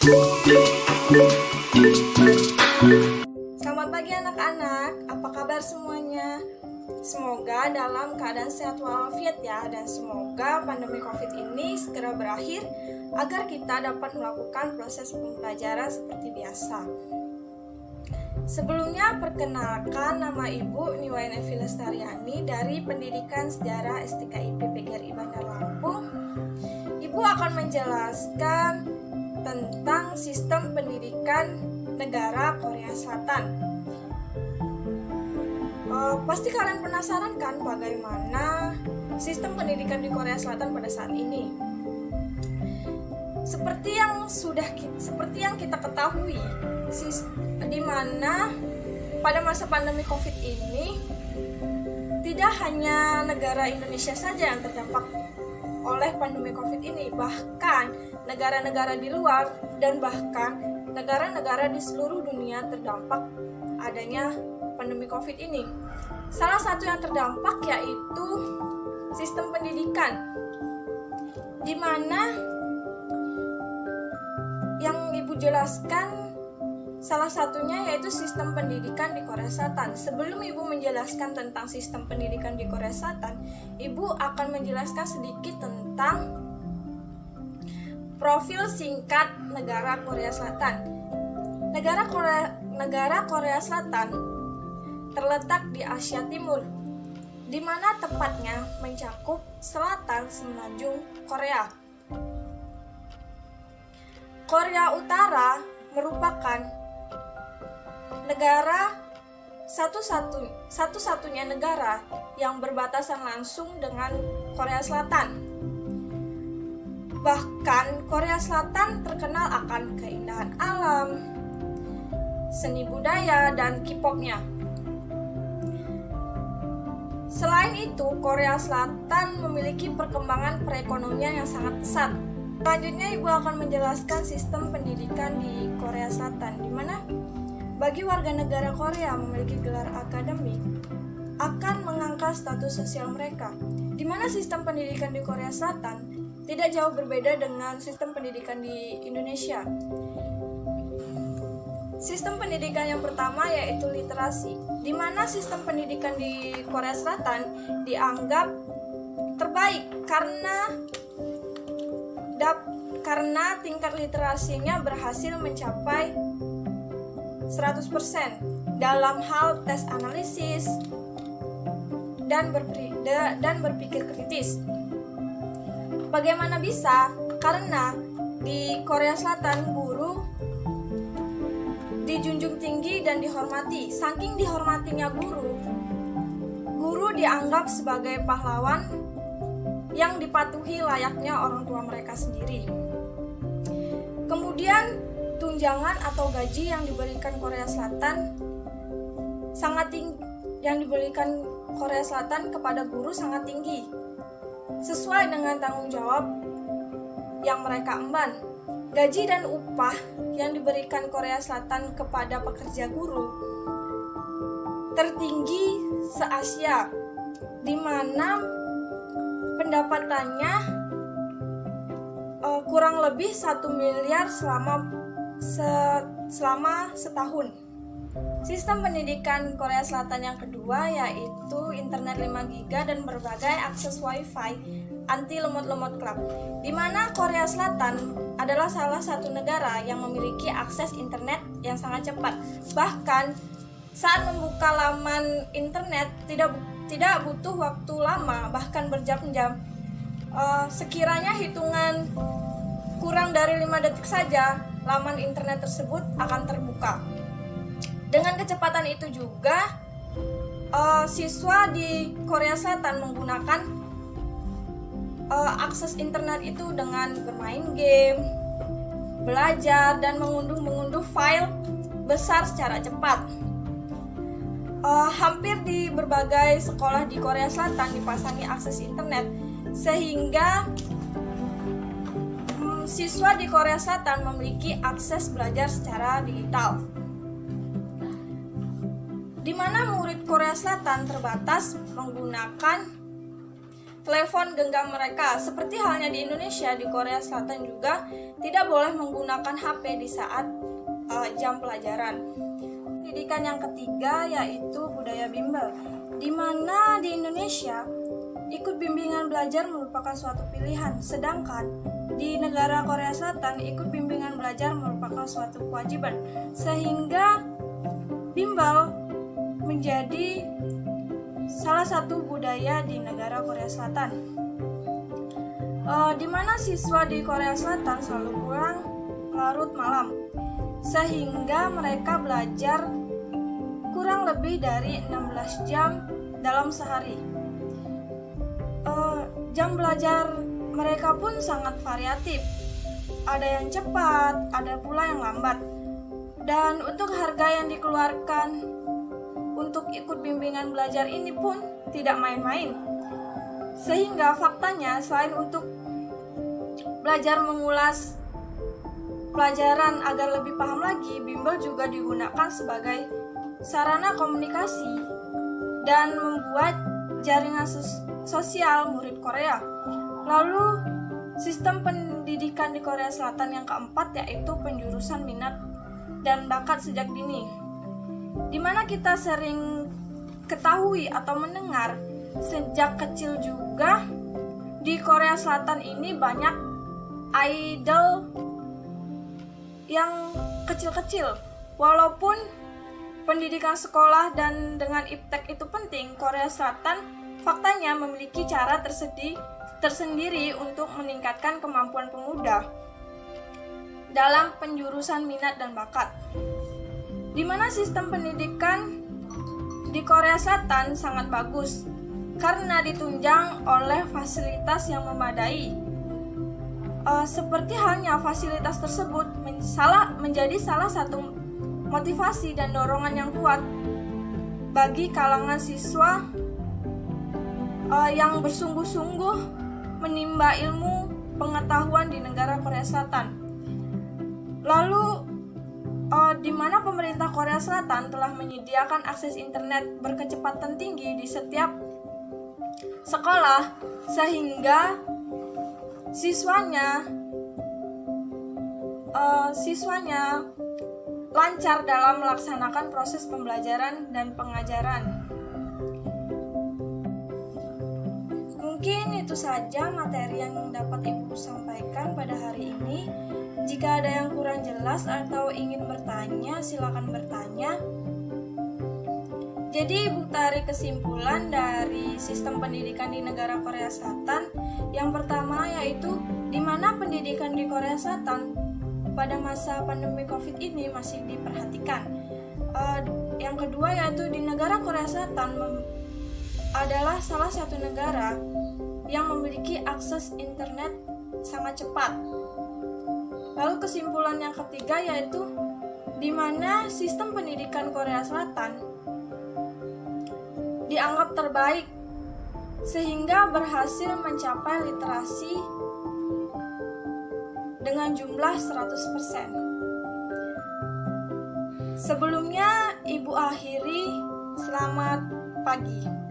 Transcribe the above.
Selamat pagi anak-anak, apa kabar semuanya? Semoga dalam keadaan sehat walafiat ya, dan semoga pandemi COVID ini segera berakhir agar kita dapat melakukan proses pembelajaran seperti biasa. Sebelumnya perkenalkan, nama Ibu Niwayan Evi Lestariani dari Pendidikan Sejarah STKIP PGRI Bandar Lampung. Ibu akan menjelaskan tentang sistem pendidikan negara Korea Selatan. Pasti kalian penasaran kan bagaimana sistem pendidikan di Korea Selatan pada saat ini? Seperti yang kita ketahui, di mana pada masa pandemi COVID ini tidak hanya negara Indonesia saja yang terdampak oleh pandemi COVID ini, bahkan negara-negara di luar dan bahkan negara-negara di seluruh dunia terdampak adanya pandemi COVID ini. Salah satu yang terdampak yaitu sistem pendidikan, di mana yang Ibu jelaskan salah satunya yaitu sistem pendidikan di Korea Selatan. Sebelum Ibu menjelaskan tentang sistem pendidikan di Korea Selatan, Ibu akan menjelaskan sedikit tentang profil singkat negara Korea Selatan. Negara Korea Selatan terletak di Asia Timur, di mana tepatnya mencakup selatan semenanjung Korea. Korea Utara merupakan negara satu-satunya negara yang berbatasan langsung dengan Korea Selatan. Bahkan Korea Selatan terkenal akan keindahan alam, seni budaya, dan K-popnya. Selain itu, Korea Selatan memiliki perkembangan perekonomian yang sangat pesat. Selanjutnya, Ibu akan menjelaskan sistem pendidikan di Korea Selatan, di mana bagi warga negara Korea memiliki gelar akademik akan mengangkat status sosial mereka, di mana sistem pendidikan di Korea Selatan tidak jauh berbeda dengan sistem pendidikan di Indonesia. Sistem pendidikan yang pertama yaitu literasi, di mana sistem pendidikan di Korea Selatan dianggap terbaik karena tingkat literasinya berhasil mencapai 100% dalam hal tes analisis dan berpikir kritis. Bagaimana bisa? Karena di Korea Selatan guru dijunjung tinggi dan dihormati. Saking dihormatinya guru dianggap sebagai pahlawan yang dipatuhi layaknya orang tua mereka sendiri. Kemudian tunjangan atau gaji yang diberikan Korea Selatan kepada guru sangat tinggi, sesuai dengan tanggung jawab yang mereka emban. Gaji dan upah yang diberikan Korea Selatan kepada pekerja guru tertinggi se-Asia, di mana pendapatannya kurang lebih 1 miliar selama setahun. Sistem pendidikan Korea Selatan yang kedua yaitu internet 5GB dan berbagai akses wifi anti lemot-lemot klub, di mana Korea Selatan adalah salah satu negara yang memiliki akses internet yang sangat cepat. Bahkan saat membuka laman internet tidak butuh waktu lama, bahkan berjam-jam. Sekiranya hitungan kurang dari 5 detik saja, laman internet tersebut akan terbuka. Dengan kecepatan itu juga, siswa di Korea Selatan menggunakan akses internet itu dengan bermain game, belajar, dan mengunduh file besar secara cepat. Hampir di berbagai sekolah di Korea Selatan dipasangi akses internet, sehingga siswa di Korea Selatan memiliki akses belajar secara digital. Di mana murid Korea Selatan terbatas telepon genggam mereka. Seperti halnya di Indonesia, di Korea Selatan juga tidak boleh menggunakan HP di saat jam pelajaran. Pendidikan yang ketiga yaitu budaya bimbel, di mana di Indonesia ikut bimbingan belajar merupakan suatu pilihan, sedangkan di negara Korea Selatan ikut bimbingan belajar merupakan suatu kewajiban, sehingga bimbel menjadi salah satu budaya di negara Korea Selatan, di mana siswa di Korea Selatan selalu pulang larut malam, sehingga mereka belajar kurang lebih dari 16 jam dalam sehari. Jam belajar mereka pun sangat variatif, ada yang cepat, ada pula yang lambat, dan untuk harga yang dikeluarkan untuk ikut bimbingan belajar ini pun tidak main-main. Sehingga faktanya selain untuk belajar mengulas pelajaran agar lebih paham lagi, bimbel juga digunakan sebagai sarana komunikasi dan membuat jaringan sosial murid Korea. Lalu sistem pendidikan di Korea Selatan yang keempat yaitu penjurusan minat dan bakat sejak dini, di mana kita sering ketahui atau mendengar sejak kecil juga di Korea Selatan ini banyak idol yang kecil-kecil. Walaupun pendidikan sekolah dan dengan iptek itu penting, Korea Selatan faktanya memiliki cara tersendiri untuk meningkatkan kemampuan pemuda dalam penjurusan minat dan bakat, di mana sistem pendidikan di Korea Selatan sangat bagus karena ditunjang oleh fasilitas yang memadai. Seperti halnya fasilitas tersebut menjadi salah satu motivasi dan dorongan yang kuat bagi kalangan siswa yang bersungguh-sungguh menimba ilmu pengetahuan di negara Korea Selatan. Lalu di mana pemerintah Korea Selatan telah menyediakan akses internet berkecepatan tinggi di setiap sekolah, sehingga siswanya lancar dalam melaksanakan proses pembelajaran dan pengajaran. Mungkin itu saja materi yang dapat Ibu sampaikan pada hari ini. Jika ada yang kurang jelas atau ingin bertanya, silakan bertanya. Jadi Ibu tarik kesimpulan dari sistem pendidikan di negara Korea Selatan. Yang pertama yaitu di mana pendidikan di Korea Selatan pada masa pandemi COVID ini masih diperhatikan. Yang kedua yaitu di negara Korea Selatan adalah salah satu negara yang memiliki akses internet sangat cepat. Lalu kesimpulan yang ketiga yaitu di mana sistem pendidikan Korea Selatan dianggap terbaik sehingga berhasil mencapai literasi dengan jumlah 100%. Sebelumnya Ibu akhiri, selamat pagi.